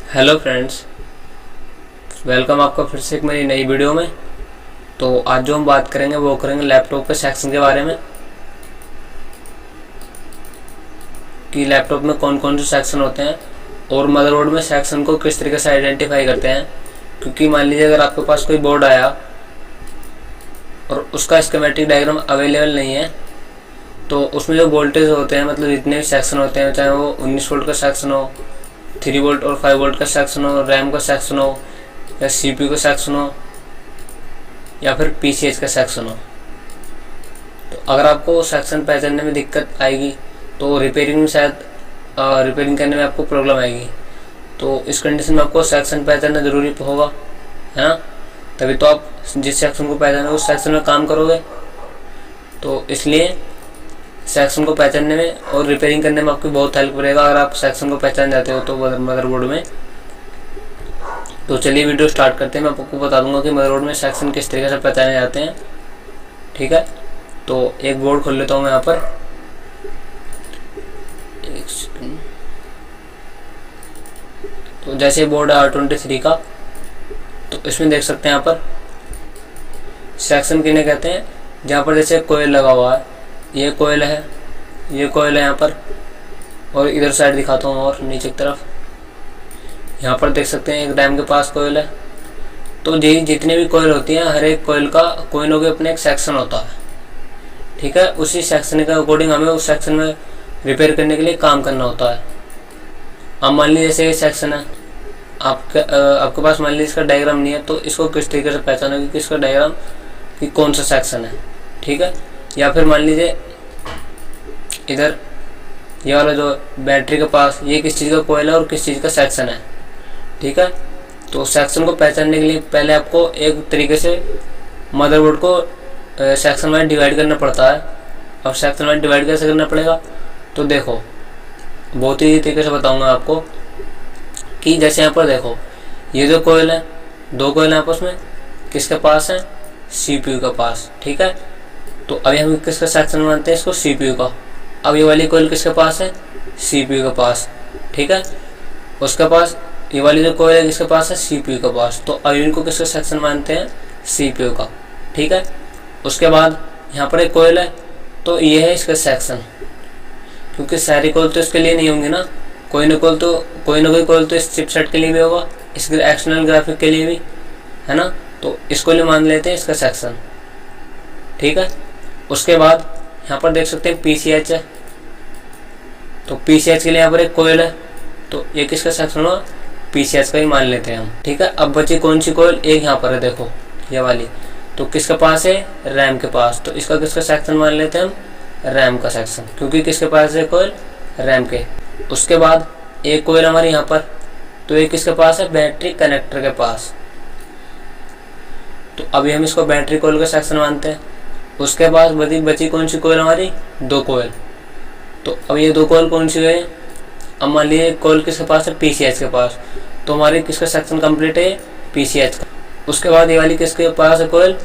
Hello friends, welcome आपका फिर से एक मेरी नई वीडियो में। तो आज जो हम बात करेंगे वो करेंगे लैपटॉप के सेक्शन के बारे में कि लैपटॉप में कौन कौन से सेक्शन होते हैं और मदरबोर्ड में सेक्शन को किस तरीके से आइडेंटिफाई करते हैं। क्योंकि मान लीजिए अगर आपके पास कोई बोर्ड आया और उसका स्कीमेटिक डायग्राम अवेलेबल नहीं है तो उसमें जो वोल्टेज होते हैं, मतलब जितने भी सेक्शन होते हैं, चाहे वो 19 वोल्ट का सेक्शन हो, 3 वोल्ट और 5 वोल्ट का सेक्शन हो, रैम का सेक्शन हो, या सीपीयू का सेक्शन हो, या फिर पीसीएच का सेक्शन हो, तो अगर आपको सेक्शन पहचानने में दिक्कत आएगी तो रिपेयरिंग में शायद रिपेयरिंग करने में आपको प्रॉब्लम आएगी। तो इस कंडीशन में आपको सेक्शन पहचानना ज़रूरी होगा, है ना। तभी तो आप जिस सेक्शन को पहचाने उस सेक्शन में काम करोगे। तो इसलिए सेक्शन को पहचानने में और रिपेयरिंग करने में आपकी बहुत हेल्प करेगा अगर आप सेक्शन को पहचान जाते हो तो मदरबोर्ड में। तो चलिए वीडियो स्टार्ट करते हैं। मैं आपको बता दूंगा कि मदरबोर्ड में सेक्शन किस तरीके से पहचाने जाते हैं, ठीक है। तो एक बोर्ड खोल लेता हूँ मैं यहाँ पर, एक सेकंड। तो जैसे बोर्ड है R23 का, तो इसमें देख सकते हैं यहाँ पर सेक्शन किन्हें कहते हैं। जहाँ पर जैसे कोयल लगा हुआ है, ये कोयल है, ये कोयल है यहाँ पर, और इधर साइड दिखाता हूँ और नीचे की तरफ यहाँ पर देख सकते हैं एक रैम के पास कोयल है। तो ये जितनी भी कोयल होती हैं, हर एक कोयल का कोइनों के अपने एक सेक्शन होता है, ठीक है। उसी सेक्शन के अकॉर्डिंग हमें उस सेक्शन में रिपेयर करने के लिए काम करना होता है। अब मान लीजिए जैसे ये सेक्शन है, आपके पास मान लीजिए इसका डायग्राम नहीं है, तो इसको किस तरीके से पहचानोगे कि इसका डायग्राम कि कौन सा सेक्शन है, ठीक है। या फिर मान लीजिए इधर ये वाला जो बैटरी के पास, ये किस चीज़ का कोयल है और किस चीज़ का सेक्शन है, ठीक है। तो सेक्शन को पहचानने के लिए पहले आपको एक तरीके से मदरबोर्ड को सेक्शन वाइज डिवाइड करना पड़ता है। अब सेक्शन वाइज डिवाइड कैसे करना पड़ेगा, तो देखो बहुत ही तरीके से बताऊंगा आपको कि जैसे यहाँ पर देखो ये जो कोयल है, दो कोयल है आपस में, किसके पास है, सीपीयू के पास, ठीक है। तो अभी हम किसका सेक्शन मानते हैं, इसको सीपीयू का। अब ये वाली कोयल किसके पास है, सीपीयू के पास, ठीक है। उसके पास ये वाली जो कोयल है किसके पास है, सीपीयू के पास। तो अब इनको किसका सेक्शन मानते हैं, सीपीयू का, ठीक है। उसके बाद यहाँ पर एक कोयल है, तो ये है इसका सेक्शन, क्योंकि सारी कोयल तो इसके लिए नहीं होंगी ना, कोई ना कोई कोयल तो इस चिपसेट के लिए भी होगा, इस एक्सटर्नल ग्राफिक के लिए भी, है ना। तो इसको लिए मान लेते हैं इसका सेक्शन, ठीक है। उसके बाद यहाँ पर देख सकते हैं पीसीएच है, तो पीसीएच के लिए यहाँ पर एक कोयल है, तो ये किसका सेक्शन हुआ, पीसीएच का ही मान लेते हैं हम, ठीक है। अब बची कौन सी कोयल, एक यहाँ पर है देखो ये वाली, तो किसके पास है, रैम के पास। तो इसका किसका सेक्शन मान लेते हैं हम, रैम का सेक्शन, क्योंकि किसके पास है कोयल, रैम के। उसके बाद एक कोयल हमारी यहाँ पर, तो ये किसके पास है, बैटरी कनेक्टर के पास। तो अभी हम इसको बैटरी कोयल का सेक्शन मानते हैं। उसके बाद बची कौन सी कोयल हमारी, दो कोयल। तो अब ये दो कोयल कौन सी है, अब मान लीजिए कोयल किसके पास है, पीसीएच के पास। तो हमारी किसका सेक्शन कंप्लीट है, पीसीएच का। उसके बाद ये वाली किसके पास है कोयल,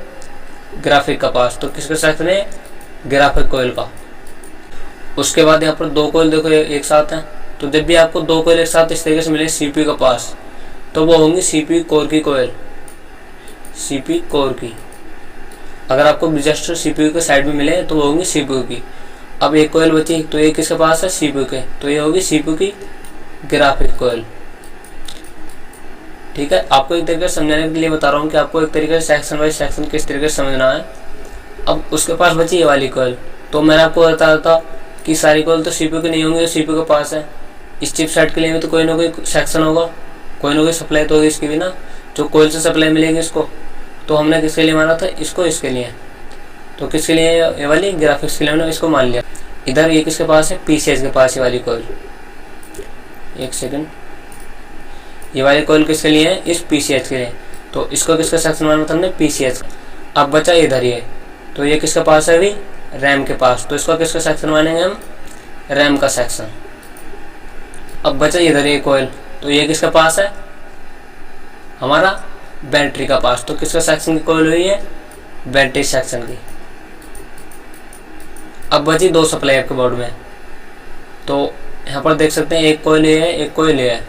ग्राफिक का पास। तो किसका सेक्शन है, ग्राफिक कोयल का। उसके बाद यहाँ पर दो कोयल देखो एक साथ हैं, तो जब भी आपको दो कोयल एक साथ इस तरीके से मिले सीपीयू के पास, तो वो होंगी सीपीयू कोर की कोयल, सीपीयू कोर की। अगर आपको जस्ट सीपीयू के साइड में मिले तो वो होंगी सीपीयू की। अब एक कोयल बची, तो ये किसके पास है, सीपीयू के, तो ये होगी सीपीयू की ग्राफिक कोयल, ठीक है। आपको एक तरीके से समझाने के लिए बता रहा हूँ कि आपको एक तरीके से सेक्शन वाइज सेक्शन किस तरीके से समझना है। अब उसके पास बची ये वाली कोयल, तो मैंने आपको बताया था कि सारी कोयल तो सीपीयू की नहीं होंगी, सीपीयू के पास है। इस चिप सेट के लिए भी तो कोई ना कोई सेक्शन होगा, कोई ना कोई सप्लाई तो होगी इसकी भी ना, जो कोयल से सप्लाई मिलेगी इसको। तो हमने किसके लिए माना था, इसको, इसके लिए। तो किसके लिए, ये वाली ग्राफिक्स के लिए हमने इसको मान लिया। इधर ये किसके पास है, पीसीएच के पास, ये वाली कोयल। एक सेकंड, ये वाली कोयल किसके लिए है, इस पीसीएच के लिए। तो इसको किसका सेक्शन माना था हमने, पीसीएच। अब बचा इधर ये, तो ये किसके पास है अभी, रैम के पास। तो इसको किसका सेक्शन मानेंगे हम, रैम का सेक्शन। अब बचा इधर ये कोयल, तो ये किसके पास है, हमारा बैटरी का पास। तो किसका सेक्शन की कोयल हुई है, बैटरी सेक्शन की। अब बची दो सप्लाई आपके बोर्ड में, तो यहाँ पर देख सकते हैं एक कोयल ये है, एक कोयल ये है।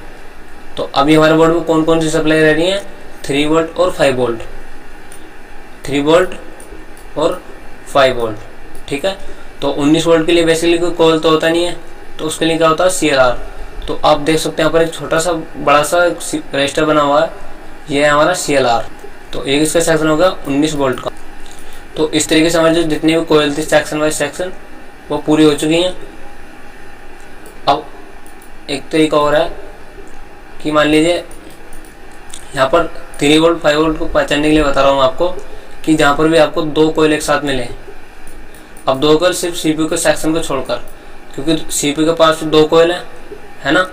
तो अभी हमारे बोर्ड में कौन कौन सी सप्लाई रह रही है, 3 वोल्ट और 5 वोल्ट, 3 वोल्ट और 5 वोल्ट। ठीक है, तो 19 वोल्ट के लिए बेसिकली कोई कॉइल तो होता नहीं है, तो उसके लिए क्या होता है, CLR। तो आप देख सकते हैं यहाँ पर एक छोटा सा बड़ा सा रजिस्टर बना हुआ है, ये है हमारा CLR। तो एक इसका सेक्शन होगा 19 वोल्ट का। तो इस तरीके से हमारे जो जितनी भी कॉइल थी सेक्शन वाइज सेक्शन वो पूरी हो चुकी हैं। अब एक तरीका और है कि मान लीजिए यहाँ पर 3 वोल्ट 5 वोल्ट को पहचानने के लिए बता रहा हूँ आपको कि जहाँ पर भी आपको 2 कॉइल एक साथ मिले। अब 2 कॉइल सिर्फ CPU के सेक्शन को छोड़कर, क्योंकि CPU के पास 2 कॉइल है ना,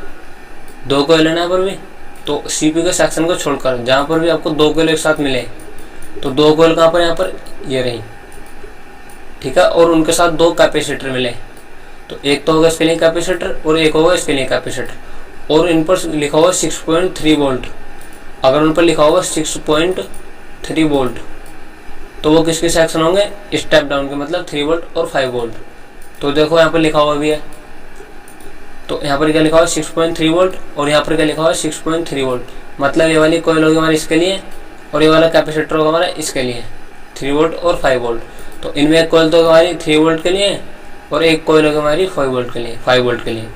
2 कॉइल है ना यहाँ पर भी। तो CPU के सेक्शन को छोड़कर जहाँ पर भी आपको 2 कॉइल एक साथ मिले, तो 2 कॉइल कहाँ पर, यहाँ पर ये रही। ठीक है, और उनके साथ 2 कैपेसिटर मिले, तो एक तो होगा इसके लिए कैपेसिटर और एक होगा इसके लिए कैपेसिटर, और इन पर लिखा होगा 6.3 वोल्ट। अगर उन पर लिखा होगा 6.3 वोल्ट तो वो किसके सेक्शन होंगे, स्टेप डाउन के, मतलब 3 वोल्ट और 5 वोल्ट। तो देखो यहाँ पर लिखा हुआ भी है, तो यहाँ पर क्या लिखा हुआ 6.3 वोल्ट और यहाँ पर क्या लिखा हुआ 6.3 वोल्ट। मतलब ये वाली कॉइल होगी हमारी इसके लिए और ये वाला कैपेसिटर होगा हमारा इसके लिए, 3 वोल्ट और 5 वोल्ट। तो इनमें एक कॉइल तो हमारी 3 वोल्ट के लिए और एक कॉइल होगी हमारी 5 वोल्ट के लिए, 5 वोल्ट के लिए।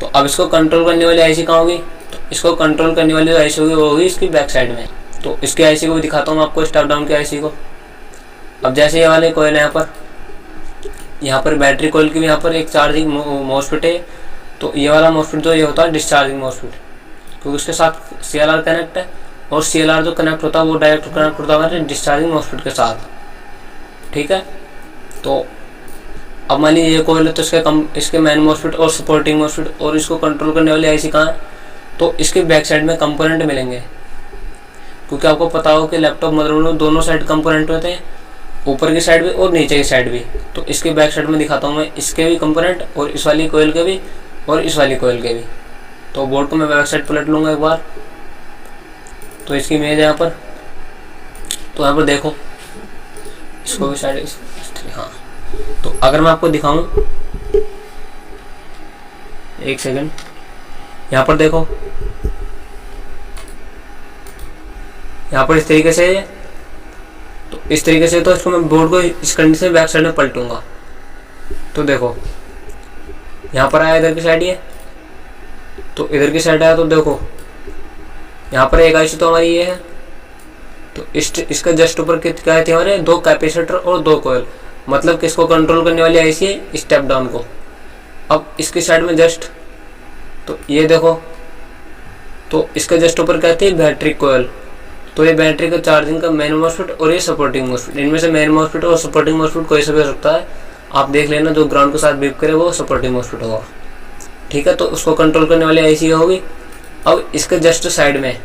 तो अब इसको कंट्रोल करने वाली आईसी कहाँ होगी, तो इसको कंट्रोल करने वाली जो आईसी होगी वो होगी इसकी बैक साइड में। तो इसकी आईसी को भी दिखाता हूँ आपको, स्टेप डाउन की आईसी को। अब जैसे ये वाले कॉइल है यहाँ पर बैटरी कॉइल की भी यहाँ पर एक चार्जिंग मॉसफेट है। तो ये वाला मॉसफेट जो ये होता है डिस्चार्जिंग मॉसफेट, क्योंकि उसके साथ CLR कनेक्ट है, और CLR जो कनेक्ट होता है वो डायरेक्ट कनेक्ट होता है हमारे डिस्चार्जिंग मॉसफेट के साथ। ठीक है, तो अब मान लीजिए ये कॉइल है तो इसके मेन मॉसफेट और सपोर्टिंग मॉसफेट और इसको कंट्रोल करने वाली आईसी कहाँ है, तो इसके बैक साइड में कंपोनेंट मिलेंगे। क्योंकि आपको पता हो कि लैपटॉप मदरबोर्ड में दोनों साइड कंपोनेंट होते हैं, ऊपर की साइड भी और नीचे की साइड भी। तो इसके बैक साइड में दिखाता हूँ मैं इसके भी कंपोनेंट, और इस वाली कोयल के भी और इस वाली कोयल के भी। तो बोर्ड को मैं बैक साइड पलट लूँगा एक बार, तो इसकी इमेज है यहाँ पर। तो यहाँ पर देखो इसको भी साइड, हाँ। तो अगर मैं आपको दिखाऊं, एक सेकंड, यहाँ पर देखो, यहाँ पर इस तरीके से, तो इस तरीके से, तो इसको मैं बोर्ड को इस कंडीशन से बैक साइड में पलटूंगा। तो देखो यहाँ पर आया इधर की साइड, ये तो इधर की साइड आया, तो देखो यहाँ पर एक आईसी तो हमारी ये है। तो इसका जस्ट ऊपर क्या थे हमारे 2 कैपेसिटर और 2 कॉइल, मतलब किसको कंट्रोल करने वाली आईसी है, स्टेप डाउन को। अब इसकी साइड में जस्ट, तो ये देखो, तो इसका जस्ट ऊपर क्या थी बैटरी कॉइल। तो ये बैटरी का चार्जिंग का मेन मॉसफेट और ये सपोर्टिंग मॉसफेट। इनमें से मेन मॉसफेट और सपोर्टिंग मॉसफेट कोई सा भी हो सकता है, आप देख लेना। जो ग्राउंड के साथ बीप करे वो सपोर्टिंग मॉसफेट होगा। ठीक है, तो उसको कंट्रोल करने वाली आईसी होगी। अब इसके जस्ट साइड में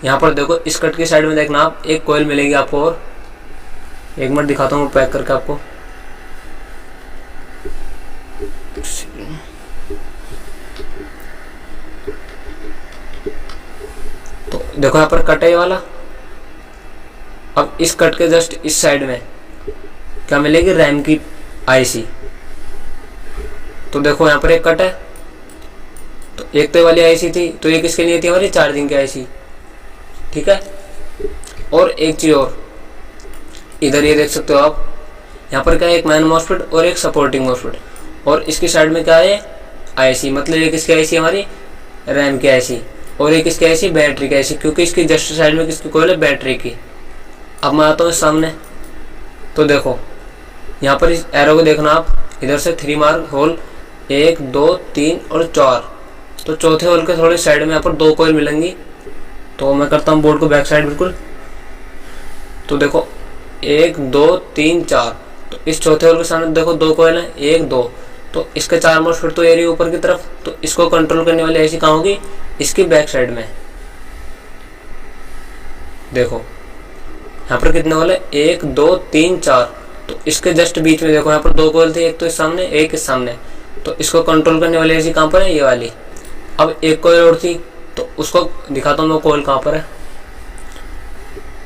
यहाँ पर देखो, इस कट की साइड में देखना आप, एक कॉइल मिलेगी आपको। और एक मिनट दिखाता हूँ पैक करके आपको। तो देखो यहाँ पर कट है ये वाला। अब इस कट के जस्ट इस साइड में क्या मिलेगी, रैम की आईसी। तो देखो यहाँ पर एक कट है, तो एक तो वाली आईसी थी, तो ये किसके लिए थी, हमारी चार्जिंग की आईसी। ठीक है, और एक चीज और, इधर ये देख सकते हो आप, यहाँ पर क्या है, एक मैन मॉसफेट और एक सपोर्टिंग मॉसफेट, और इसकी साइड में क्या है, आईसी। मतलब ये किसकी आईसी, हमारी रैम की आईसी, और एक किसकी आईसी, बैटरी की आईसी, क्योंकि इसकी जस्ट साइड में किसकी कॉइल है, बैटरी की। अब मैं आता हूँ सामने, तो देखो यहाँ पर इस एरो को देखना आप, इधर से 3 मार्क होल, 1 2 3 और 4। तो चौथे होल के थोड़ी साइड में यहाँ पर 2 कॉइल मिलेंगी। तो मैं करता हूँ बोर्ड को बैक साइड बिल्कुल। तो देखो 1 2 3 4, तो इस चौथे होल के सामने देखो 2 कॉइल हैं, 1 2। तो इसके 4 मॉसफेट तो एरिया ऊपर की तरफ। तो इसको कंट्रोल करने वाली आईसी कहाँ होगी, इसकी बैक साइड में। देखो यहाँ पर कितने होल है, 1 2 3 4। तो इसके जस्ट बीच में देखो यहाँ पर 2 कॉइल थे, एक तो इस सामने एक इस सामने। तो इसको कंट्रोल करने वाली आईसी कहाँ पर है, ये वाली। अब एक कॉइल और थी, तो उसको दिखाता हूँ मैं कॉइल कहाँ पर है।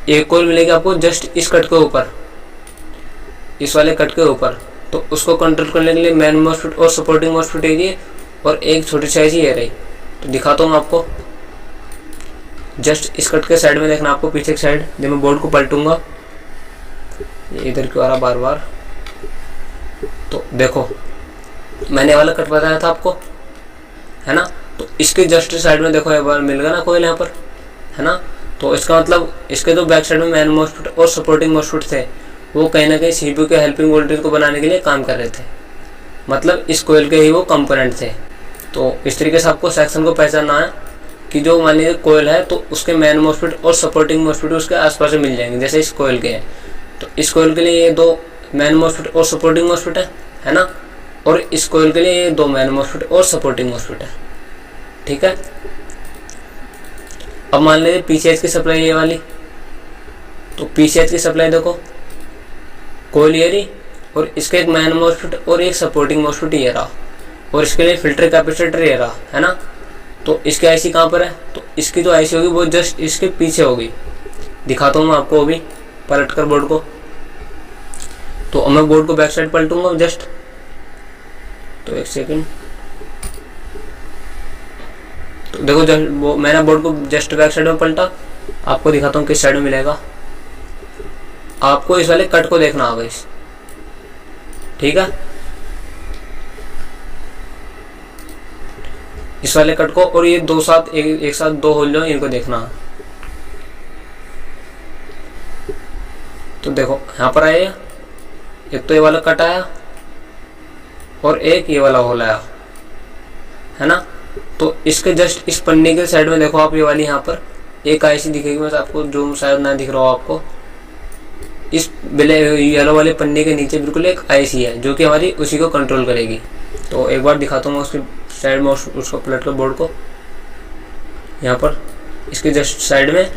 एक कॉइल मिलेगी आपको जस्ट इस कट के ऊपर, इस वाले कट के ऊपर। तो उसको कंट्रोल करने के लिए मैन मॉसफेट और सपोर्टिंग मॉसफेट है, और एक छोटी सी आईसी ये रही। तो दिखाता हूँ आपको। जस्ट इस कट के साइड में देखना आपको, पीछे की साइड। जब मैं बोर्ड को पलटूंगा ये इधर क्यों आ रहा बार बार, तो देखो मैंने वाला कट बताया था आपको, है ना। तो इसके जस्ट साइड में देखो एक बार मिल गया ना कोयल यहाँ पर, है ना। तो इसका मतलब इसके जो बैक साइड में मेन मॉस्फेट और सपोर्टिंग मॉस्फेट थे वो कहीं ना कहीं सीपीयू के हेल्पिंग वोल्टेज को बनाने के लिए काम कर रहे थे, मतलब इस कोयल के ही वो कंपोनेंट थे। तो इस तरीके से आपको सेक्शन को पहचानना है कि जो मान लीजिए कोयल है तो उसके मेन मॉस्फेट और सपोर्टिंग मॉस्फेट उसके आसपास मिल जाएंगे, जैसे इस कोयल के हैं। तो इस कोयल के लिए ये 2 मेन मॉस्फेट और सपोर्टिंग मॉस्फेट है ना, और इस कोयल के लिए ये 2 मेन मॉस्फेट और सपोर्टिंग मॉस्फेट है, ठीक है। अब मान लीजिए पीसीएच की सप्लाई ये वाली, तो पीसीएच की सप्लाई देखो कोयल ये रही, और इसका एक मेन मॉस्फेट और एक सपोर्टिंग मॉस्फेट ये रहा, और इसके लिए फिल्टर कैपेसिटर ये रहा, है ना। तो इसकी आईसी कहाँ पर है, तो इसकी जो आईसी होगी वो जस्ट इसके पीछे होगी। दिखाता हूँ मैं आपको अभी पलट कर बोर्ड को। तो अब मैं बोर्ड को बैक साइड पलटूंगा जस्ट, तो एक सेकेंड। तो देखो जस्ट वो मैंने बोर्ड को जस्ट बैक साइड में पलटा, आपको दिखाता हूँ किस साइड में मिलेगा। आपको इस वाले कट को देखना होगा इस, ठीक है, इस वाले कट को, और ये 2 साथ एक साथ 2 होल जो इनको देखना। तो देखो यहाँ पर आया, एक तो ये वाला कट आया और एक ये वाला होल आया, है ना। तो इसके जस्ट इस पन्ने के साइड में देखो आप, ये वाली यहाँ पर एक आईसी दिखेगी, मैं आपको जो शायद ना दिख रहा हो आपको, इस येलो वाले पन्ने के नीचे बिल्कुल एक आईसी है जो कि हमारी उसी को कंट्रोल करेगी। तो एक बार दिखाता हूँ मैं उसके साइड में, उसको पलट कर बोर्ड को, यहाँ पर इसके जस्ट साइड में,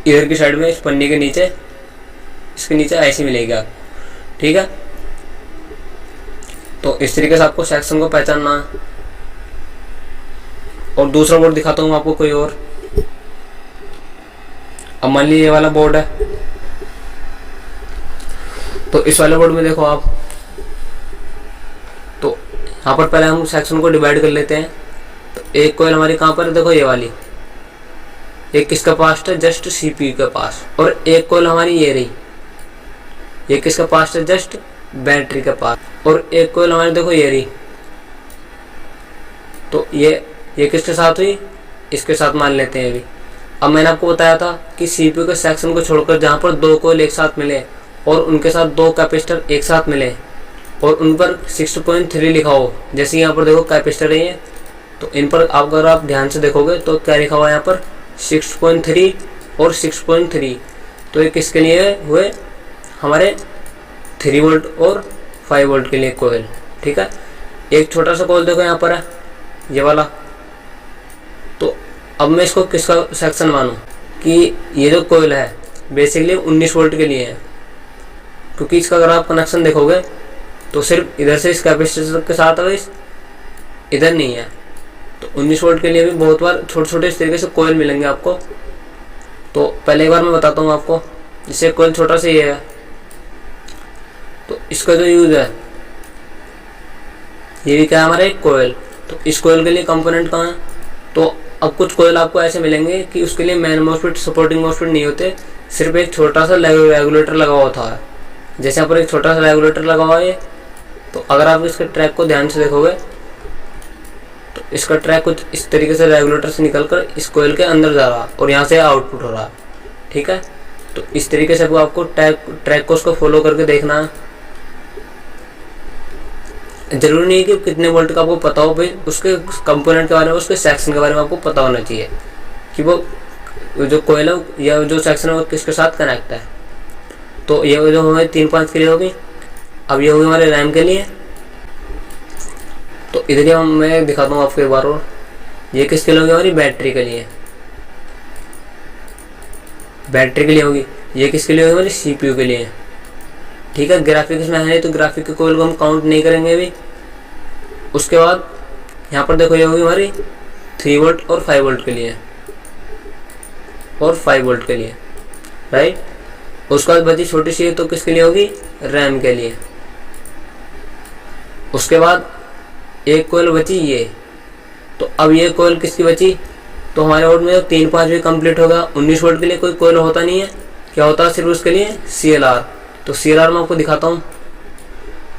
इधर की साइड में इस पन्ने के नीचे, इसके नीचे आईसी मिलेगी आपको, ठीक है। तो इस तरीके से आपको सेक्शन को पहचानना है। और दूसरा बोर्ड दिखाता हूँ आपको कोई और। अब मान लीजिए ये वाला बोर्ड है, तो इस वाले बोर्ड में देखो आप, तो यहाँ पर पहले हम सेक्शन को डिवाइड कर लेते हैं। तो एक कोयल हमारी कहाँ पर है, देखो ये वाली, एक किसका पास है, जस्ट सीपीयू के पास, और एक कोयल हमारी ये रही, ये किसका पास है, जस्ट बैटरी के पास, और एक कोयल हमारी देखो ये रही। तो ये किसके साथ हुई, इसके साथ मान लेते हैं अभी। अब मैंने आपको बताया था कि सीपीयू के सेक्शन को छोड़कर जहाँ पर 2 कोयल एक साथ मिले और उनके साथ 2 कैपेसिटर एक साथ मिले और उन पर 6.3 लिखा हो, जैसे यहाँ पर देखो कैपेसिटर है ये, तो इन पर अगर आप ध्यान से देखोगे तो क्या लिखा हुआ है यहाँ पर 6.3 और 6.3। तो ये किसके लिए हुए, हमारे 3 वोल्ट और 5 वोल्ट के लिए कोयल, ठीक है। एक छोटा सा कोयल देखो यहाँ पर है, ये वाला। तो अब मैं इसको किसका सेक्शन मानूं, कि ये जो कोयल है बेसिकली 19 वोल्ट के लिए है, क्योंकि इसका अगर आप कनेक्शन देखोगे तो सिर्फ इधर से इस कैपेसिटर के साथ है, इधर नहीं है। तो 19 वोल्ट के लिए भी बहुत बार छोटे छोटे इस तरीके से कोयल मिलेंगे आपको। तो पहले एक बार मैं बताता हूँ आपको, जैसे कोयल छोटा सा ये है, तो इसका जो यूज है, ये भी क्या है हमारा एक कोयल। तो इस कोयल के लिए कंपोनेंट कहाँ है, तो अब कुछ कोयल आपको ऐसे मिलेंगे कि उसके लिए मेन मॉस्फेट सपोर्टिंग मॉस्फेट नहीं होते, सिर्फ एक छोटा सा रेगुलेटर लगा हुआ था। जैसे यहाँ पर एक छोटा सा रेगुलेटर लगा हुआ है, तो अगर आप इसके ट्रैक को ध्यान से देखोगे तो इसका ट्रैक कुछ इस तरीके से रेगुलेटर से निकलकर इस कोयल के अंदर जा रहा और यहाँ से आउटपुट हो रहा, ठीक है। तो इस तरीके से आपको ट्रैक को उसको फॉलो करके देखना है। जरूरी नहीं कि कितने वोल्ट का आपको पता हो, भाई उसके कंपोनेंट के बारे में, उसके सेक्शन के बारे में आपको पता होना चाहिए कि वो जो कोयल है या जो सेक्शन है वो किसके साथ कनेक्ट है। तो ये जो हमारी 3-5 के लिए होगी। अब ये होगी हमारे रैम के लिए। तो इधर ही मैं दिखाता हूँ आपको एक बार और, ये किसके लिए होगी, हमारी बैटरी के लिए, बैटरी के लिए होगी। ये किसके लिए होगी, हमारी सीपीयू के लिए, ठीक है। ग्राफिक्स में है तो ग्राफिक के कोयल को हम काउंट नहीं करेंगे अभी। उसके बाद यहाँ पर देखो ये होगी हमारी 3 वोल्ट और 5 वोल्ट के लिए, और 5 वोल्ट के लिए, राइट। उसके बाद बची छोटी सी, तो किसके लिए होगी, रैम के लिए। उसके बाद एक कोयल बची ये, तो अब ये कोयल किसकी बची, तो हमारे बोर्ड में 3 5 भी कंप्लीट होगा। 19 वोल्ट के लिए कोई कोयल होता नहीं है, क्या होता है सिर्फ उसके लिए CLR। तो CLR मैं आपको दिखाता हूँ।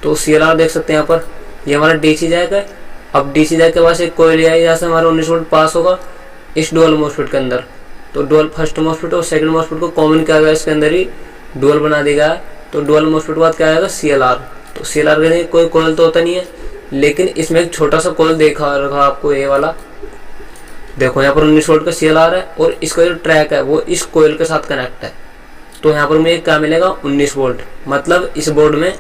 तो CLR देख सकते हैं यहाँ पर, ये हमारा DC जैक है। अब DC जैक के पास एक कोयल है, यहाँ से हमारा 19 वोल्ट पास होगा इस डुअल मॉस्फेट के अंदर। तो डुअल फर्स्ट मॉस्फेट और सेकंड मॉस्फेट को कॉमन किया गया, इसके अंदर ही डुअल बना दिया गया है। तो डुअल मॉस्फेट के बाद क्या आएगा CLR। तो CLR के लिए कोई कोयल तो होता नहीं है, लेकिन इसमें एक छोटा सा कोयल देखा रखा आपको, ये वाला देखो यहाँ पर 19 वोल्ट का CLR है और इसका जो ट्रैक है वो इस कोयल के साथ कनेक्ट है। तो यहाँ पर मुझे क्या मिलेगा 19 वोल्ट, मतलब इस बोर्ड में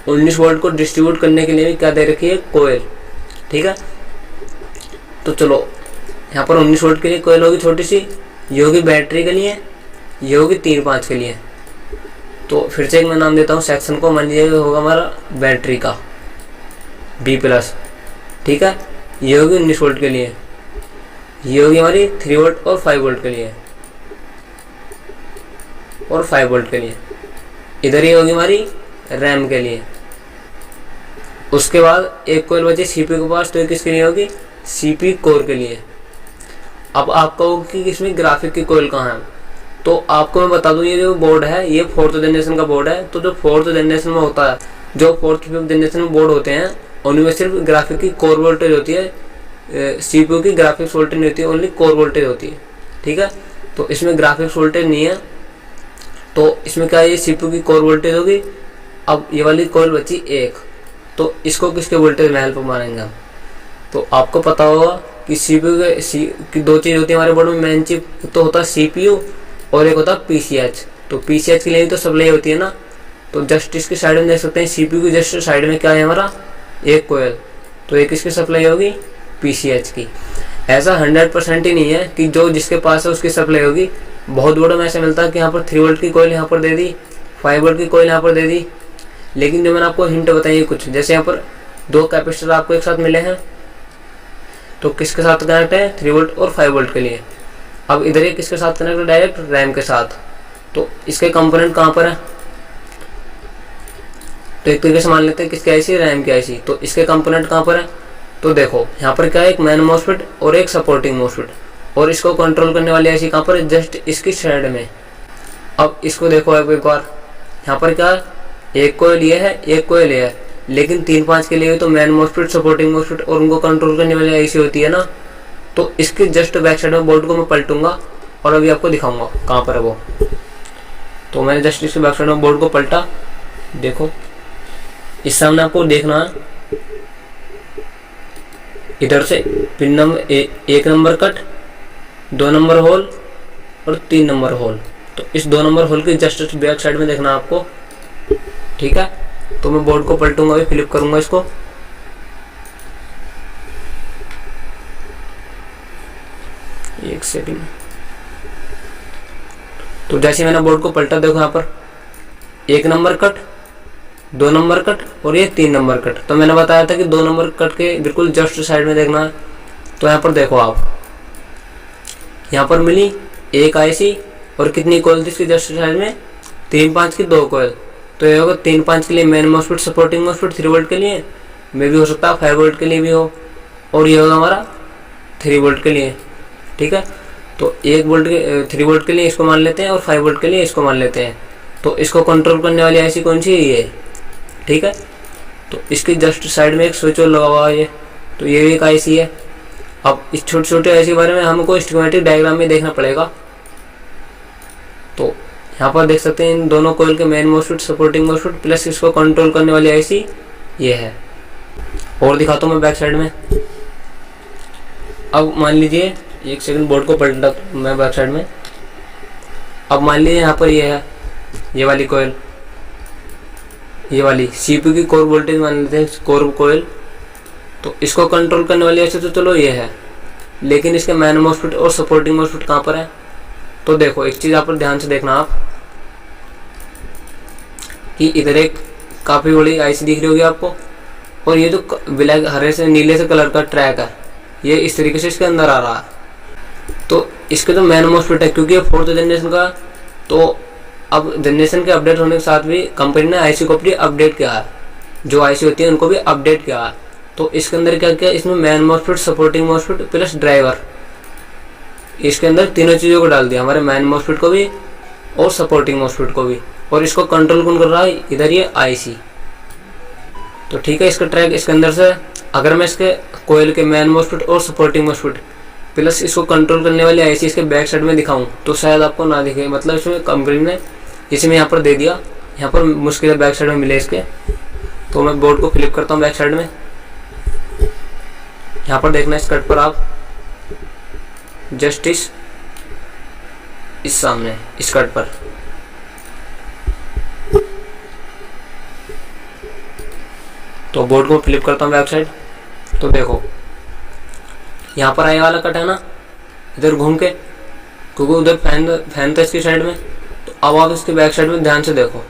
19 वोल्ट को डिस्ट्रीब्यूट करने के लिए भी क्या दे रखी है, कोयल। ठीक है, तो चलो यहाँ पर 19 वोल्ट के लिए कोयल होगी छोटी सी, ये होगी बैटरी के लिए, ये होगी 3 5 के लिए। तो फिर से एक मैं नाम देता हूँ सेक्शन को, मान लीजिए होगा हमारा बैटरी का B+। ठीक है, ये होगी 19 वोल्ट के लिए, ये होगी हमारी 3 वोल्ट और 5 वोल्ट के लिए, और 5 वोल्ट के लिए। इधर ही होगी हमारी रैम के लिए। उसके बाद एक कोयल बची CPU के पास, तो ये किसके लिए होगी, CPU कोर के लिए। अब आप कहोगे कि इसमें ग्राफिक की कोयल कहाँ है, तो आपको मैं बता दूं, ये जो बोर्ड है ये 4th जनरेशन का बोर्ड है। तो जो 4th जनरेशन में होता है, जो 4th 5th जनरेशन में बोर्ड होते हैं, उनमें सिर्फ ग्राफिक की कोर वोल्टेज होती है, CPU की ग्राफिक्स वोल्टेज नहीं होती है, ओनली कोर वोल्टेज होती है। ठीक है, तो इसमें ग्राफिक्स वोल्टेज नहीं है, तो इसमें क्या है, ये CPU की कोर वोल्टेज होगी। अब ये वाली कोयल बची एक, तो इसको किसके वोल्टेज में हेल्प मानेंगे हम। तो आपको पता होगा कि CPU की 2 चीज़ होती है हमारे बोर्ड में, मेन चिप तो होता है CPU और एक होता है PCH। तो PCH के लिए भी तो सप्लाई होती है ना। तो जस्ट इसके साइड में देख सकते हैं, CPU की जस्ट साइड में क्या है हमारा, एक कोयल। तो एक किसकी सप्लाई होगी, PCH की। ऐसा 100% ही नहीं है कि जो जिसके पास है उसकी सप्लाई होगी। बहुत बड़ों में ऐसा मिलता है कि यहाँ पर 3 वोल्ट की कोयल यहाँ पर दे दी, 5 वोल्ट की कोयल यहाँ पर दे दी। लेकिन जो मैंने आपको हिंट बताई कुछ, जैसे यहाँ पर 2 कैपेसिटर आपको एक साथ मिले हैं, तो किसके साथ कनेक्ट है, 3 वोल्ट और 5 वोल्ट के लिए। अब इधर ये किसके साथ कनेक्ट है, डायरेक्ट रैम के साथ। तो इसके कंपोनेंट कहाँ पर है, तो एक तरीके से मान लेते हैं किसके IC, रैम की IC। तो इसके कंपोनेंट कहाँ पर है, तो देखो यहाँ पर क्या है, एक मेन मॉस्फेट और एक सपोर्टिंग मॉस्फेट, और इसको कंट्रोल करने वाली IC कहाँ पर है, जस्ट इसकी साइड में। अब इसको देखो एक बार, यहाँ पर क्या है, एक कोयल ये है, एक कोयल ये है, लेकिन 3 5 के लिए तो मेन मॉस्फेट, सपोर्टिंग मॉस्फेट और उनको कंट्रोल करने वाली IC होती है ना। तो इसके जस्ट बैक साइड में बोर्ड को मैं पलटूंगा और अभी आपको दिखाऊंगा कहाँ पर है वो। तो मैंने जस्ट इसके बैक साइड में बोर्ड को पलटा, देखो इस सामने आपको देखना है, इधर से pin number 1 number cut, 2 number hole और 3 नंबर होल। तो इस 2 नंबर होल के जस्ट बैक साइड में देखना आपको। ठीक है, तो मैं बोर्ड को पलटूंगा, अभी फ्लिप करूंगा इसको। एक सेकंड। तो जैसे मैंने बोर्ड को पलटा, देखो यहाँ पर 1 नंबर कट, 2 नंबर कट और ये 3 नंबर कट। तो मैंने बताया था कि 2 नंबर कट के बिल्कुल जस्ट साइड में देखना है। तो यहाँ पर देखो आप, यहाँ पर मिली एक IC और कितनी कोयल थी इसकी जस्ट साइड में, 3 5 की 2 कोयल। तो ये होगा 3 5 के लिए main MOSFET, supporting MOSFET 3 volt के लिए, मे भी हो सकता है 5 वोल्ट के लिए भी हो, और ये होगा हमारा 3 वोल्ट के लिए। ठीक है, तो 1 वोल्ट के 3 वोल्ट के लिए इसको मान लेते हैं और 5 वोल्ट के लिए इसको मान लेते हैं। तो इसको कंट्रोल करने वाली IC कौन सी है, ये। ठीक है, तो इसकी जस्ट साइड में एक स्विच लगा हुआ है ये, तो ये भी एक IC है। अब इस छोटे छोटे IC के बारे में हमको स्कीमेटिक डायग्राम में देखना पड़ेगा। तो यहाँ पर देख सकते हैं इन दोनों कोयल के main MOSFET, supporting MOSFET plus इसको कंट्रोल करने वाली IC ये है। और दिखाता हूँ मैं बैक साइड में। अब मान लीजिए, एक सेकंड बोर्ड को पलटा मैं बैक साइड में। अब मान लीजिए यहाँ पर ये है, ये वाली कोयल, ये वाली CPU की कोर वोल्टेज मान लेते हैं, कोर कोयल। तो इसको कंट्रोल करने वाली ऐसे तो चलो ये है, लेकिन इसके मेन मॉस्फेट और सपोर्टिंग मॉस्फेट कहाँ पर है। तो देखो एक चीज़ आप पर ध्यान से देखना आप, कि इधर एक काफ़ी बड़ी IC दिख रही होगी आपको, और ये जो ब्लैक हरे से नीले से कलर का ट्रैक है, ये इस तरीके से इसके अंदर आ रहा है। तो इसके जो मेन मॉस्फेट है, क्योंकि ये 4th जनरेशन का, तो अब जनरेशन के अपडेट होने के साथ भी कंपनी ने IC को भी अपडेट किया है, जो IC होती है उनको भी अपडेट किया है। तो इसके अंदर क्या किया, इसमें main MOSFET, supporting MOSFET plus driver, इसके अंदर तीनों चीज़ों को डाल दिया, हमारे मेन मॉस्फेट को भी और सपोर्टिंग मॉस्फेट को भी। और इसको कंट्रोल कौन कर रहा है, इधर ये आईसी। तो ठीक है, इसका ट्रैक इसके अंदर से अगर मैं इसके कोयल के मेन मॉस्फेट और सपोर्टिंग मॉस्फेट प्लस इसको कंट्रोल करने वाली आईसी इसके बैक साइड में दिखाऊं तो शायद आपको ना दिखे। मतलब इसमें कंपनी ने इसे मैं यहाँ पर दे दिया, यहाँ पर मुश्किल है बैक साइड में मिले इसके। तो मैं बोर्ड को फ्लिप करता हूँ बैक साइड में। यहाँ पर देखना इस कट पर आप जस्ट इस सामने इस कट पर तो बोर्ड को फ्लिप करता हूँ बैक साइड। तो देखो यहाँ पर आए वाला कट है ना, इधर घूम के, क्योंकि उधर फैन था इसकी साइड में। तो अब आप इसके बैक साइड में ध्यान से देखो,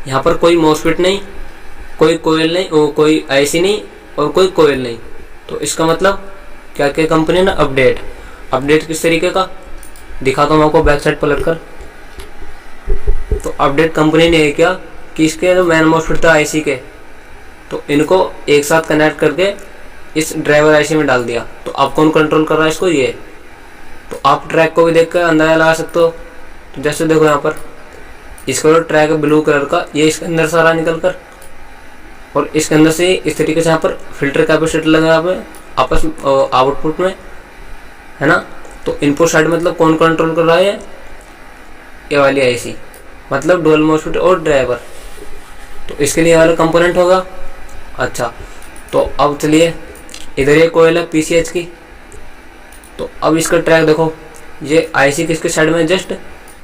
यहाँ पर कोई मॉस्फेट नहीं, कोई कोयल नहीं, कोई आईसी नहीं और कोई कोयल नहीं। तो इसका मतलब क्या क्या कंपनी ने अपडेट किस तरीके का दिखाता हूँ आपको बैक साइड पलट कर। तो अपडेट कंपनी ने किया कि इसके जो मेन मॉस्फेट था आईसी के, तो इनको एक साथ कनेक्ट करके इस ड्राइवर आईसी में डाल दिया। तो अब कौन कंट्रोल कर रहा है इसको, ये। तो आप ट्रैक को भी देख कर अंदाजा लगा सकते हो। तो जैसे देखो यहाँ पर इसका जो ट्रैक है ब्लू कलर का, ये इसके अंदर से आ रहा निकल कर, और इसके अंदर से इस तरीके से यहाँ पर फिल्टर कैपेसिटर लगा यहाँ पे आपस आउटपुट में, है ना। तो इनपुट साइड मतलब कौन कंट्रोल कर रहा है, ये वाली आईसी, मतलब डुअल मॉस्फेट और ड्राइवर। तो इसके लिए वाला कंपोनेंट होगा। अच्छा, तो अब चलिए, इधर ये कोयल है पीसीएच की। तो अब इसका ट्रैक देखो, ये आईसी किसके साइड में, जस्ट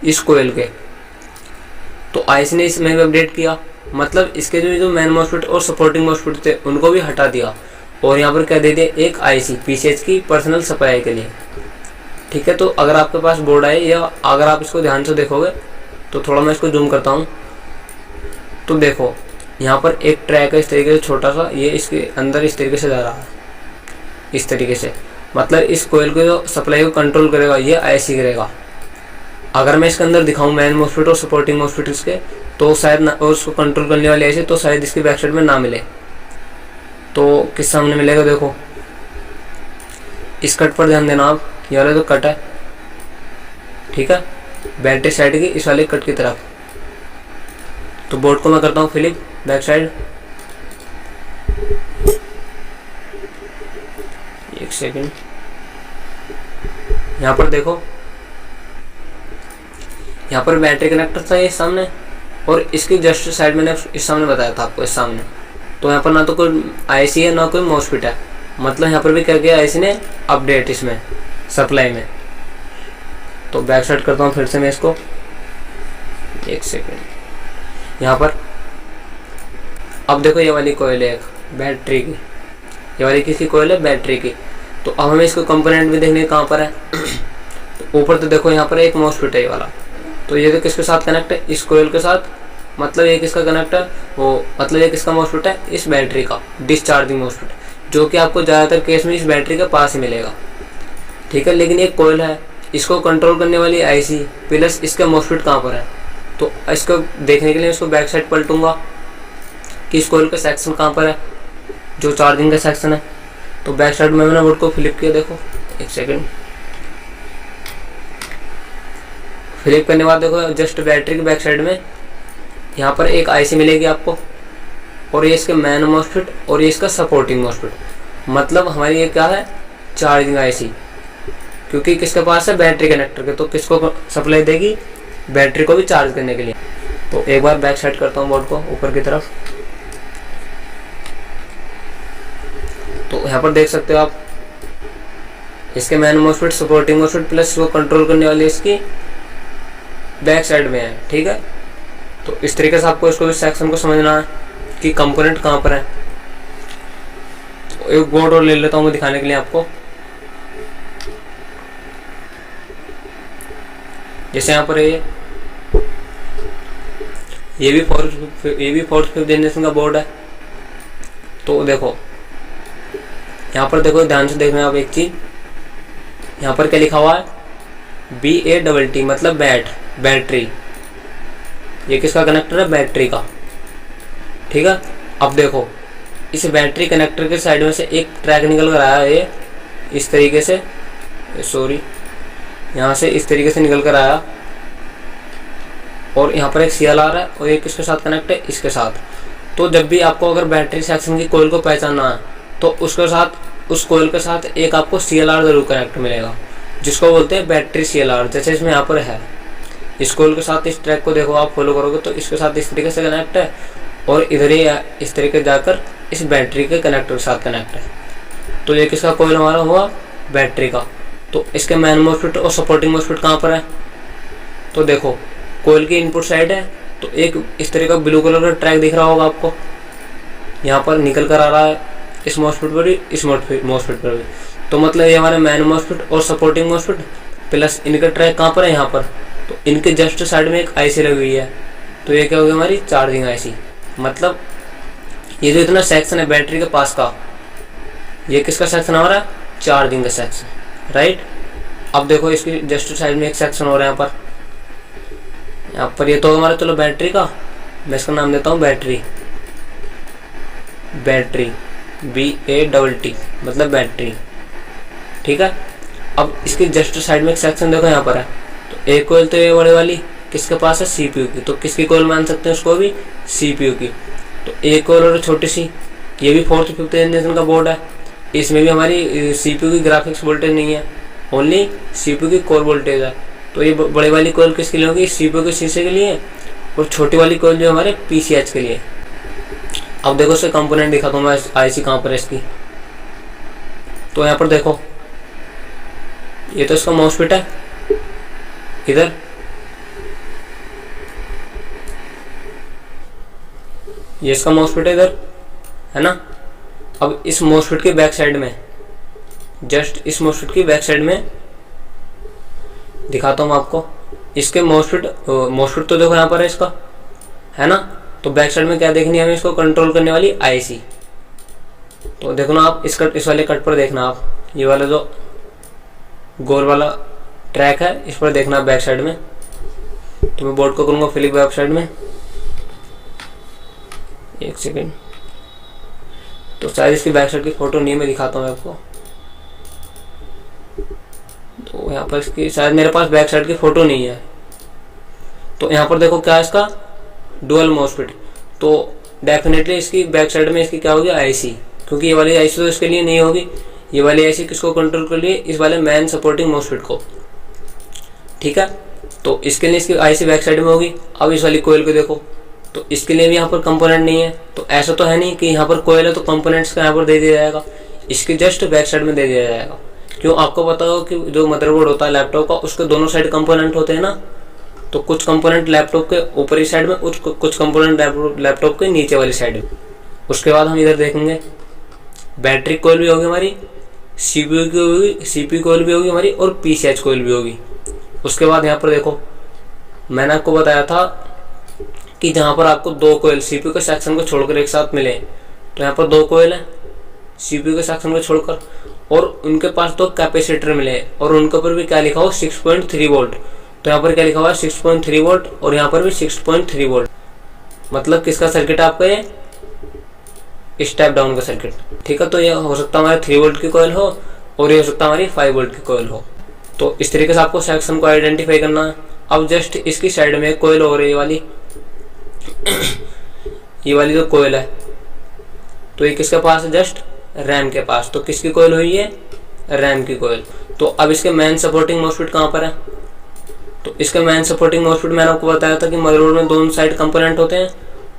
इस कोयल के। तो आईसी ने इसमें भी अपडेट किया, मतलब इसके जो मेन मॉस्फेट और सपोर्टिंग मॉस्फेट थे उनको भी हटा दिया, और यहाँ पर क्या दे दिया, एक आईसी पीसीएच की पर्सनल सप्लाई के लिए। ठीक है, तो अगर आपके पास बोर्ड है या अगर आप इसको ध्यान से देखोगे तो थोड़ा मैं इसको जूम करता हूँ। तो देखो यहाँ पर एक ट्रैक है इस तरीके से छोटा सा, ये इसके अंदर इस तरीके से जा रहा है, इस तरीके से। मतलब इस कोयल को जो सप्लाई को कंट्रोल करेगा ये आईसी करेगा। अगर मैं इसके अंदर दिखाऊं मेन मॉस्फेट और सपोर्टिंग मॉस्फेट इसके, तो शायद ना, और उसको कंट्रोल करने वाली आईसी तो शायद इसके बैक साइड में ना मिले। तो किस सामने मिलेगा, देखो इस कट पर ध्यान देना आप, ये वाला जो कट है, ठीक है, बैटरी साइड की इस वाले कट की तरफ। तो बोर्ड को मैं करता हूँ फ्लिप बैक साइड, एक सेकंड। यहाँ पर देखो, यहाँ पर बैटरी कनेक्टर था ये सामने, और इसकी जस्ट साइड मैंने इस सामने बताया था आपको, इस सामने। तो यहाँ पर ना तो कोई आईसी है ना कोई मॉस्फेट है, मतलब यहाँ पर भी क्या किया आईसी ने, अपडेट इसमें सप्लाई में। तो बैक साइड करता हूँ फिर से मैं इसको, एक सेकंड। यहाँ पर अब देखो ये वाली कोयल है एक बैटरी की, ये वाली किसकी कोयल है, बैटरी की। तो अब हमें इसको कंपोनेंट भी देखने कहाँ पर है। तो ऊपर तो देखो यहाँ पर एक मॉस्फेट है ये वाला, तो ये तो किसके साथ कनेक्ट है, इस कोयल के साथ। मतलब ये किसका कनेक्ट है, वो मतलब ये किसका मॉस्फेट है, इस बैटरी का डिस्चार्जिंग मॉस्फेट, जो कि आपको ज़्यादातर केस में इस बैटरी के पास ही मिलेगा। ठीक है, लेकिन एक कोयल है, इसको कंट्रोल करने वाली आईसी प्लस इसका मॉस्फेट कहाँ पर है। तो इसको देखने के लिए इसको बैक साइड पलटूंगा कि इस कोयल का सेक्शन कहाँ पर है, जो चार्जिंग का सेक्शन है। तो बैक साइड में मैंने बोर्ड को फ्लिप किया, देखो एक सेकंड। फ्लिप करने के बाद देखो जस्ट बैटरी के बैक साइड में यहाँ पर एक आईसी मिलेगी आपको, और ये इसके मेन मॉस्फेट और ये इसका सपोर्टिंग मॉस्फेट। मतलब हमारी ये क्या है, चार्जिंग आईसी, क्योंकि किसके पास है, बैटरी कनेक्टर के। तो किसको सप्लाई देगी, बैटरी को भी चार्ज करने के लिए। तो एक बार बैक साइड करता हूँ बोर्ड को ऊपर की तरफ। तो यहाँ पर देख सकते हो आप, इसके main MOSFET supporting MOSFET plus वो कंट्रोल करने वाली इसकी बैक साइड में है। ठीक है, तो इस तरीके से आपको इसको इस सेक्शन को समझना है कि कंपोनेंट कहाँ पर है। तो एक बोर्ड और ले लेता हूँ मैं दिखाने के लिए आपको। जैसे यहाँ पर ये भी फोर्थ फिफ्थ जनरेशन का बोर्ड है। तो देखो यहाँ पर देखो, ध्यान से देखना आप एक चीज, यहाँ पर क्या लिखा हुआ है, BATT मतलब बैटरी। ये किसका कनेक्टर है, बैटरी का। ठीक है, अब देखो इस बैटरी कनेक्टर के साइड में से एक ट्रैक निकल कर आया है, ये इस तरीके से, सॉरी यहाँ से इस तरीके से निकल कर आया और यहाँ पर एक CLR है और एक किसके साथ कनेक्ट है, इसके साथ। तो जब भी आपको अगर बैटरी सेक्शन की कोयल को पहचानना है तो उसके साथ, उस कोयल के साथ एक आपको CLR जरूर कनेक्ट मिलेगा, जिसको बोलते हैं बैटरी CLR। जैसे इसमें यहाँ पर है, इस कोयल के साथ इस ट्रैक को देखो आप फॉलो करोगे तो इसके साथ इस तरीके से कनेक्ट है और इधर ही इस तरीके जाकर इस बैटरी के कनेक्टर के साथ कनेक्ट है। तो ये किसका कोयल हमारा हुआ, बैटरी का। तो इसके मेन मॉस्फेट और सपोर्टिंग मॉस्फेट कहाँ पर है, तो देखो कोयल की इनपुट साइड है तो एक इस तरह का ब्लू कलर का ट्रैक दिख रहा होगा आपको, यहाँ पर निकल कर आ रहा है इस मॉस्फेट पर भी, इस मॉस्फेट पर भी। तो मतलब ये हमारे मेन मॉस्फेट और सपोर्टिंग मॉस्फेट प्लस इनका ट्रैक कहाँ पर है, यहाँ पर। तो इनके जस्ट साइड में एक IC लगी हुई है, तो ये क्या होगी हमारी चार्जिंग IC। मतलब ये जो इतना सेक्शन है बैटरी के पास का, ये किसका सेक्शन हमारा, चार्जिंग का सेक्शन, राइट। अब देखो इसकी जस्ट साइड में एक सेक्शन हो रहा है यहाँ पर ये तो हमारा चलो बैटरी का, मैं इसका नाम देता हूँ बैटरी BATT मतलब बैटरी, ठीक है। अब इसके जस्ट साइड में एक सेक्शन देखो यहाँ पर है, तो एक कोयल तो ये बड़े वाली किसके पास है, CPU की। तो किसकी कोयल मान सकते हैं उसको भी, CPU की। तो एक कोयल और छोटी सी, ये भी 4th 5th जनरेशन का बोर्ड है, इसमें भी हमारी CPU की ग्राफिक्स वोल्टेज नहीं है, ओनली CPU की कोर वोल्टेज है। तो ये बड़े वाली कोयल किसके लिए होगी, CPU के शीशे के लिए, और छोटी वाली कोयल जो हमारे PCH के लिए। अब देखो इसके कंपोनेंट दिखाता हूँ मैं, IC कहाँ पर है इसकी। तो यहाँ पर देखो ये तो इसका मॉस्फेट है, इधर ये इसका मॉस्फेट है इधर, है ना। अब इस मॉस्फेट के बैक साइड में, जस्ट इस मॉस्फेट की बैक साइड में दिखाता हूँ आपको, इसके मॉस्फेट तो देखो यहाँ पर है इसका, है ना। तो बैक साइड में क्या देखनी है हमें, इसको कंट्रोल करने वाली IC। तो देखो ना आप इस वाले कट पर देखना आप, ये वाला जो गोल वाला ट्रैक है इस पर देखना बैक साइड में। तो मैं बोर्ड को करूँगा फ्लिप बैक साइड में, एक सेकेंड। तो शायद इसकी बैक साइड की फोटो नहीं, मैं दिखाता हूँ आपको। तो यहाँ पर इसकी शायद मेरे पास बैक साइड की फोटो नहीं है। तो यहाँ पर देखो क्या है इसका, डुअल मॉस्फेट। तो डेफिनेटली इसकी बैक साइड में इसकी क्या होगी, IC, क्योंकि ये वाली IC तो इसके लिए नहीं होगी। ये वाली IC किसको कंट्रोल कर लिए, इस वाले मैन सपोर्टिंग मॉस्फेट को, ठीक है। तो इसके लिए इसकी IC बैक साइड में होगी। अब इस वाली कोयल को देखो, तो इसके लिए भी यहाँ पर कंपोनेंट नहीं है। तो ऐसा तो है नहीं कि यहाँ पर कोयल है तो कंपोनेंट्स का यहाँ पर दे दिया जाएगा, इसके जस्ट बैक साइड में दे दिया जाएगा। क्यों, आपको पता हो कि जो मदरबोर्ड होता है लैपटॉप का, उसके दोनों साइड कंपोनेंट होते हैं ना। तो कुछ कंपोनेंट लैपटॉप के ऊपरी साइड में, कुछ कंपोनेंट लैपटॉप के नीचे वाली साइड में। उसके बाद हम इधर देखेंगे बैटरी कोयल भी होगी हमारी, CPU की होगी, CPU कोयल भी होगी हमारी, और PCH कोयल भी होगी। उसके बाद यहाँ पर देखो मैंने आपको बताया था कि जहाँ पर आपको दो कोयल CPU के सेक्शन को छोड़कर एक साथ मिले, तो यहाँ पर दो कोयल है CPU के सेक्शन को छोड़कर, और उनके पास दो कैपेसिटर मिले और उनके ऊपर भी क्या लिखा हो, 6.3 वोल्ट। तो यहाँ पर क्या लिखा हुआ है, 6.3 वोल्ट, और यहाँ पर भी 6.3 वोल्ट। मतलब किसका सर्किट आपका ये, स्टेप डाउन का सर्किट, ठीक है। तो ये हो सकता है हमारे 3 वोल्ट की कोयल हो, और ये हो सकता है हमारी 5 वोल्ट की कोयल हो। तो इस तरीके से आपको सेक्शन को आइडेंटिफाई करना है। अब जस्ट इसकी साइड में एक कोयल हो रही है, वाली ये वाली जो कोयल है, तो ये किसके पास है, जस्ट रैम के पास। तो किसकी कोयल हुई है, रैम की कोयल। तो अब इसके मेन सपोर्टिंग मॉस्फेट कहाँ पर है, तो इसका मेन सपोर्टिंग मॉस्फेट मैंने आपको बताया था कि मदरबोर्ड में दोनों साइड कंपोनेंट होते हैं।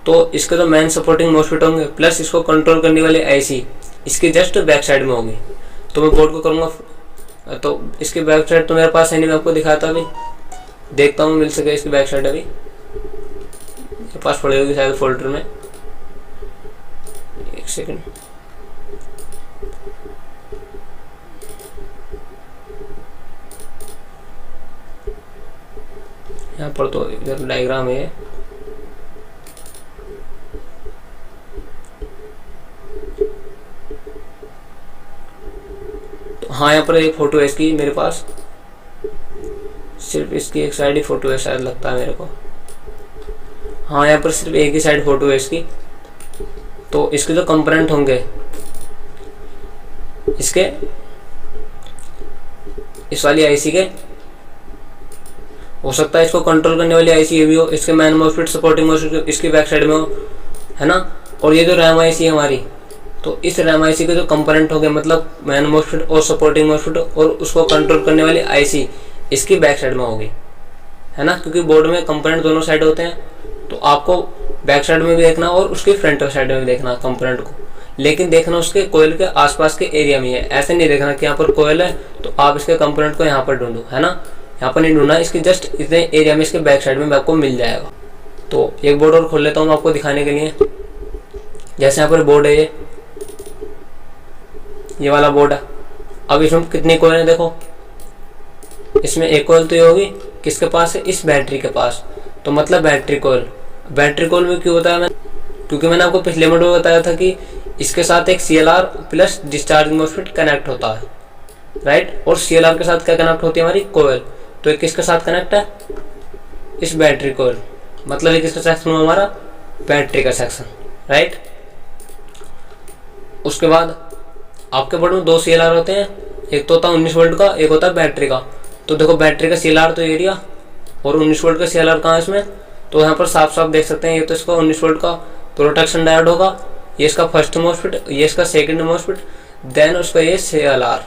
तो इसके तो मेन सपोर्टिंग मॉस्फेट होंगे, प्लस इसको कंट्रोल करने वाले IC इसके जस्ट बैक साइड में होगी। तो मैं बोर्ड को करूँगा, तो इसकी बैक साइड तो मेरे पास है नहीं, मैं आपको दिखाया था। अभी देखता हूँ मिल सके इसकी बैक साइड, अभी मेरे पास पड़ी होगी शायद फोल्डर में, एक सेकेंड। यहाँ पर तो इधर डायग्राम है, तो हाँ यहाँ पर एक फोटो है इसकी मेरे पास, सिर्फ इसकी एक साइड ही फोटो है शायद, लगता है मेरे को। हाँ यहाँ पर सिर्फ एक ही साइड फोटो है इसकी। तो इसके जो कंपोनेंट होंगे, इसके इस वाली IC के हो सकता है इसको कंट्रोल करने वाली आईसी ये भी हो, इसके मैन मॉस्फेट सपोर्टिंग मॉस्फेट इसकी बैक साइड में हो, है ना। और ये जो रैम आईसी है हमारी, तो इस रैम आईसी के जो कंपोनेंट हो गए, मतलब मैन मॉस्फेट और सपोर्टिंग मॉस्फेट और उसको कंट्रोल करने वाली आईसी इसकी बैक साइड में होगी, है ना। क्योंकि बोर्ड में कंपोनेंट दोनों साइड होते हैं, तो आपको बैक साइड में भी देखना और उसके फ्रंट साइड में भी देखना कंपोनेंट को, लेकिन देखना उसके कोयल के आसपास के एरिया में है। ऐसे नहीं देखना कि यहाँ पर कोयल है तो आप इसके कंपोनेंट को यहाँ पर ढूंढो, है ना। यहाँ पर नहीं ढूंढना, इसके जस्ट इतने एरिया में इसके बैक साइड में आपको मिल जाएगा। तो एक बोर्ड और खोल लेता हूँ आपको दिखाने के लिए। जैसे यहाँ पर बोर्ड है, ये वाला बोर्ड है। अब इसमें कितनी कोयल है देखो, इसमें एक कोयल तो ये होगी, किसके पास है, इस बैटरी के पास। तो मतलब बैटरी कोयल। बैटरी कोयल में क्यों होता है, क्योंकि मैंने आपको पिछले वीडियो में बताया था कि इसके साथ एक CLR plus discharging MOSFET connect होता है, राइट। और CLR के साथ क्या कनेक्ट होती है हमारी, कोयल। तो ये किसके साथ कनेक्ट है, इस बैटरी कोयल। मतलब ये किसका सेक्शन हुआ हमारा, बैटरी का सेक्शन, राइट। उसके बाद आपके बोर्ड में 2 CLR होते हैं, एक तो होता है 19 वोल्ट का, एक होता है बैटरी का। तो देखो बैटरी का CLR तो एरिया और 19 वोल्ट का CLR कहाँ है इसमें, तो यहाँ पर साफ साफ देख सकते हैं। ये तो इसका 19 वोल्ट का प्रोटेक्शन डायोड होगा, ये इसका फर्स्ट मॉस्फेट, ये इसका सेकंड मॉस्फेट, देन उसका ये CLR।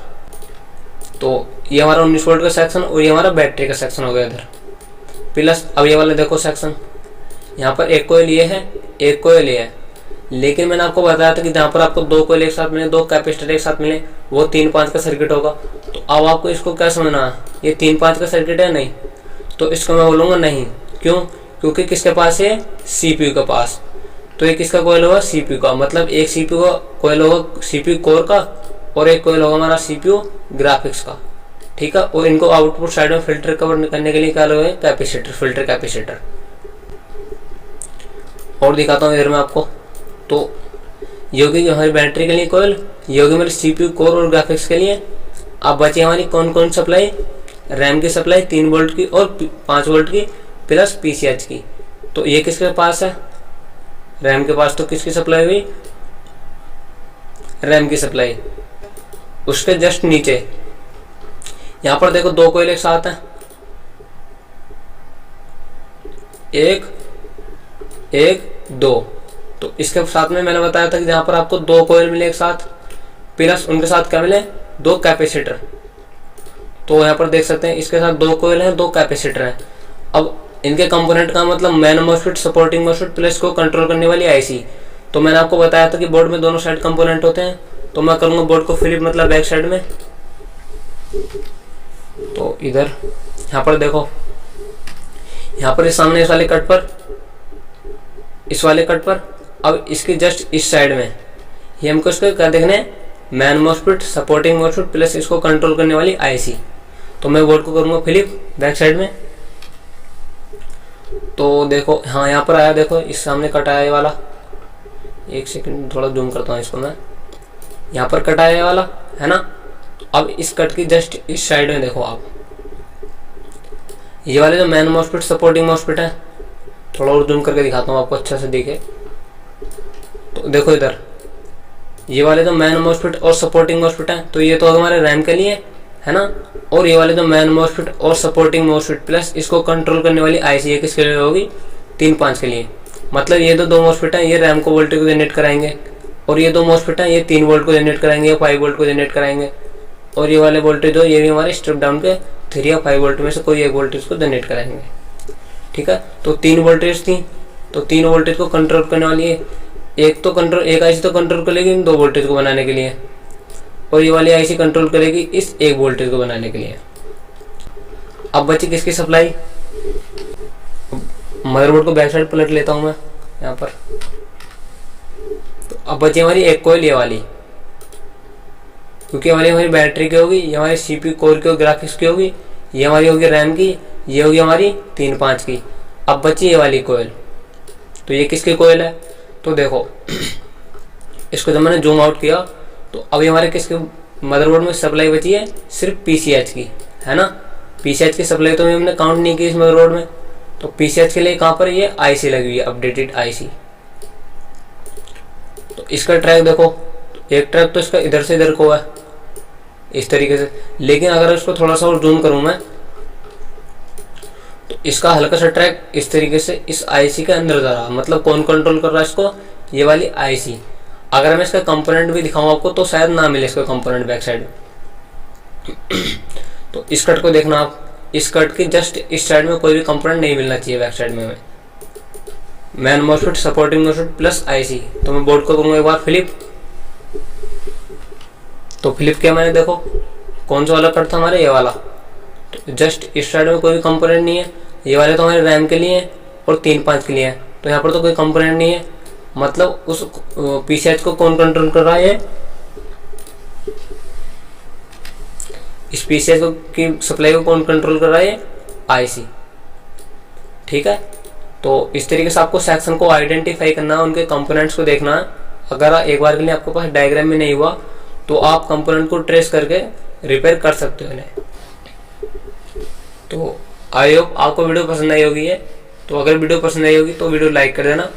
तो ये हमारा 19 वोल्ट का सेक्शन और ये हमारा बैटरी का सेक्शन हो गया इधर प्लस। अब ये वाला देखो सेक्शन, यहाँ पर एक कोयल ये है, एक कोयल ये है। लेकिन मैंने आपको बताया था कि जहाँ पर आपको 2 कोयल एक साथ मिले, 2 कैपेसिटर एक साथ मिले, वो 3-5 का सर्किट होगा। तो अब आपको इसको क्या समझना है, ये 3-5 का सर्किट है नहीं, तो इसको मैं बोलूँगा नहीं। क्यों, क्योंकि किसके पास है, CPU के पास। तो ये किसका कोयल होगा, CPU का। मतलब एक CPU का कोयल होगा CPU कोर का, और एक कोयल होगा हमारा CPU ग्राफिक्स का, ठीक है। और इनको आउटपुट साइड में फिल्टर कवर करने के लिए क्या लोगे, कैपेसिटर, फिल्टर कैपेसिटर। और दिखाता हूँ इधर मैं आपको। तो ये होगी हमारी बैटरी के लिए कोयल, ये होगी हमारी CPU कोर और ग्राफिक्स के लिए। अब बची हमारी कौन कौन सप्लाई, रैम की सप्लाई 3 वोल्ट की और 5 वोल्ट की प्लस PCH की। तो ये किसके पास है, रैम के पास। तो किसकी सप्लाई हुई, रैम की सप्लाई। उसके जस्ट नीचे यहाँ पर देखो 2 कोयल एक साथ हैं, एक 2। तो इसके साथ में मैंने बताया था कि जहाँ पर आपको 2 कोयल मिले एक साथ, प्लस उनके साथ क्या मिले, 2 कैपेसिटर। तो यहाँ पर देख सकते हैं इसके साथ 2 कोयल हैं, 2 कैपेसिटर हैं। अब इनके कंपोनेंट का मतलब man MOSFET, supporting MOSFET plus को कंट्रोल करने वाली आईसी। तो मैंने आपको बताया था कि बोर्ड में दोनों साइड कंपोनेंट होते हैं। तो मैं करूँगा बोर्ड को फ्लिप, मतलब बैक साइड में। तो इधर यहाँ पर देखो, यहाँ पर इस सामने इस वाले कट पर, इस वाले कट पर, अब इसके जस्ट इस साइड में ये हमको इसको क्या देखना है, man MOSFET, supporting MOSFET plus इसको कंट्रोल करने वाली आईसी। तो मैं बोर्ड को करूँगा फ्लिप बैक साइड में। तो देखो हाँ यहाँ पर आया, देखो इस सामने कट आया ये वाला। एक सेकंड थोड़ा जूम करता हूँ इसको मैं। यहाँ पर कट आया ये वाला, है ना। अब इस कट की जस्ट इस साइड में देखो आप, ये वाले जो मैन मॉस्फेट, सपोर्टिंग मॉस्फेट है, थोड़ा और जूम करके दिखाता हूँ आपको अच्छा से दिखे। तो देखो इधर ये वाले जो मैन मॉस्फेट और सपोर्टिंग मॉस्फेट है, तो ये तो हमारे रैम के लिए, है ना। और ये वाले जो मैन मॉस्फेट और सपोर्टिंग मॉस्फेट प्लस इसको कंट्रोल करने वाली आईसी है, किसके लिए होगी, 3-5 के लिए। मतलब ये 2 मॉस्फेट हैं, ये रैम को वोल्टेज को जनरेट कराएंगे, और ये 2 मॉस्फेट हैं, ये 3 वोल्ट को जनरेट कराएंगे, 5 वोल्ट को जनरेट कराएंगे। और ये वाले वोल्टेज जो ये भी हमारे स्टेप डाउन के 3 या 5 वोल्ट में से कोई एक वोल्टेज को जनरेट कराएंगे, ठीक है। तो 3 वोल्टेज थी, तो 3 वोल्टेज को कंट्रोल करने वाली है। एक आईसी तो कंट्रोल करेगी इन 2 वोल्टेज को बनाने के लिए, और ये वाली आईसी कंट्रोल करेगी इस 1 वोल्टेज को बनाने के लिए। अब बची किसकी सप्लाई, मदरबोर्ड को बैक साइड पलट लेता हूं मैं यहाँ पर। तो अब बची हमारी एक कोयल ये वाली, क्योंकि हमारी बैटरी की होगी, ये हमारी CPU कोर की, ग्राफिक्स की होगी, ये हमारी होगी रैम की, ये होगी हमारी 3-5 की। अब बची ये वाली कोयल, तो ये किसकी कोयल है, तो देखो इसको जब मैंने जूम आउट किया, तो अभी हमारे किसके मदरबोर्ड में सप्लाई बची है, सिर्फ PCH की, है ना। PCH की सप्लाई तो हमने काउंट नहीं की इस मदरबोर्ड में। तो PCH के लिए कहाँ पर ये आईसी लगी हुई है, अपडेटेड आईसी। तो इसका ट्रैक देखो, एक ट्रैक तो इसका इधर से इधर को है इस तरीके से। लेकिन अगर इसको थोड़ा सा और जूम करूं मैं, तो इसका हल्का सा ट्रैक इस तरीके से इस आईसी के अंदर जा रहा, मतलब कौन कंट्रोल कर रहा है इसको, ये वाली आईसी। अगर मैं इसका कंपोनेंट भी दिखाऊं आपको तो शायद ना मिले इसका कंपोनेंट बैक साइड। तो इस कट को देखना आप, इस कट के जस्ट इस साइड में कोई भी कंपोनेंट नहीं मिलना चाहिए बैक साइड में। Man MOSFET, supporting MOSFET plus IC. तो मैं बोर्ड को करूंगा एक बार फ्लिप, तो फ्लिप किया मैंने, देखो कौन सा वाला कट था हमारे, ये वाला। तो जस्ट इस साइड में कोई भी कंपोनेंट नहीं है, ये वाले तो हमारे रैम के लिए और 3.5 के लिए है, तो यहाँ पर तो कोई कंपोनेंट नहीं है। मतलब उस पीसीएच को कौन कंट्रोल कर रहा है, इस पीसीएच की सप्लाई को कौन कंट्रोल कर रहा है, आईसी। ठीक है, तो इस तरीके से आपको सेक्शन को आइडेंटिफाई करना है, उनके कंपोनेंट्स को देखना है। अगर एक बार के लिए आपके पास डायग्राम में नहीं हुआ तो आप कंपोनेंट को ट्रेस करके रिपेयर कर सकते हो इन्हें। तो आई होप आपको वीडियो पसंद आई होगी है। तो अगर वीडियो पसंद आई होगी तो वीडियो लाइक कर देना,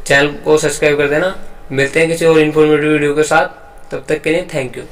चैनल को सब्सक्राइब कर देना। मिलते हैं किसी और इन्फॉर्मेटिव वीडियो के साथ, तब तक के लिए थैंक यू।